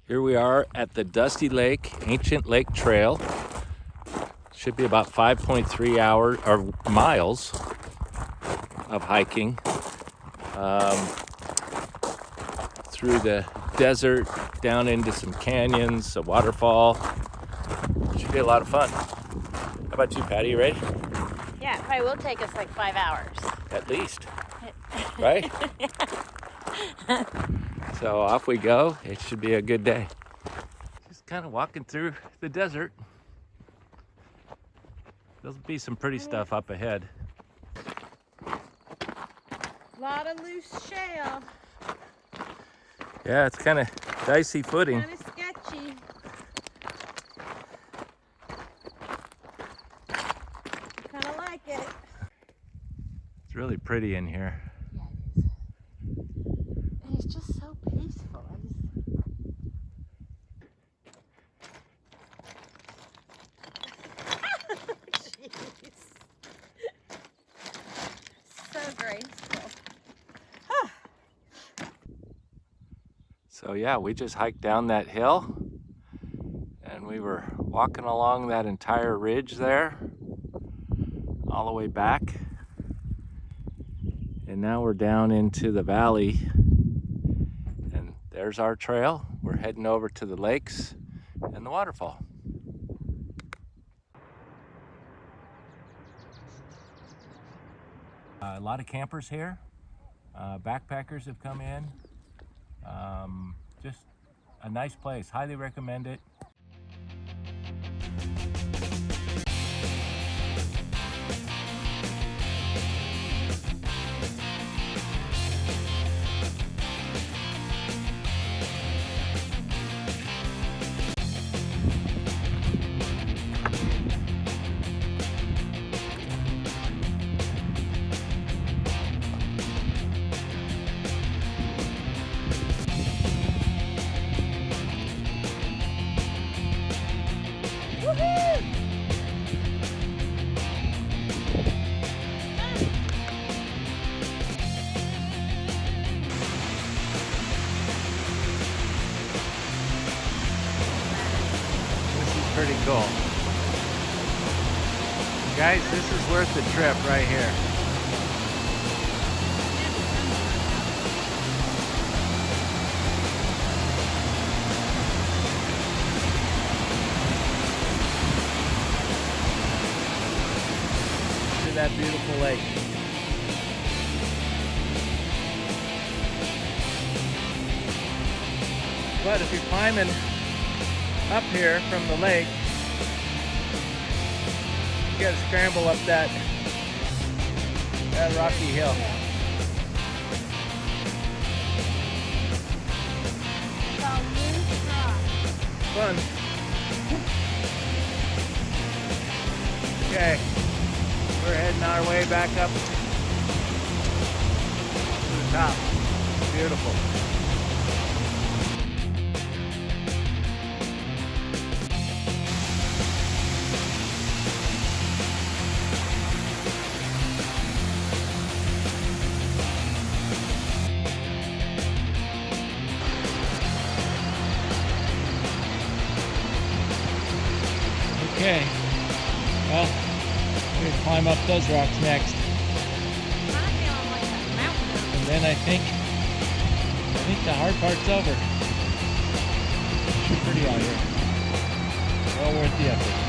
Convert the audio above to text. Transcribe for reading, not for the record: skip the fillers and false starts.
Here we are at the Dusty Lake Ancient Lake Trail. Should be about 5.3 hours or miles of hiking through the desert, down into some canyons, a waterfall. Should be a lot of fun. How about you, Patty? You ready? Yeah, it probably will take us like 5 hours. At least, right? So off we go. It should be a good day. Just kind of walking through the desert. There'll be some pretty stuff up ahead. A lot of loose shale. Yeah, it's kind of dicey footing. Kind of sketchy. Kind of like it. It's really pretty in here. Yeah, it is. And it's just so peaceful. Jeez. So graceful. So yeah, we just hiked down that hill and we were walking along that entire ridge there, all the way back. And now we're down into the valley and there's our trail. We're heading over to the lakes and the waterfall. A lot of campers here. Backpackers have come in. Just a nice place. Highly recommend it. Pretty cool. Guys, this is worth the trip right here. Look at that beautiful lake. But if you're climbing up here from the lake, you gotta scramble up that rocky hill. Fun. Okay, we're heading our way back up to the top. Beautiful. Okay, well, we're gonna climb up those rocks next. And then I think the hard part's over. It's pretty out here. Well worth the effort.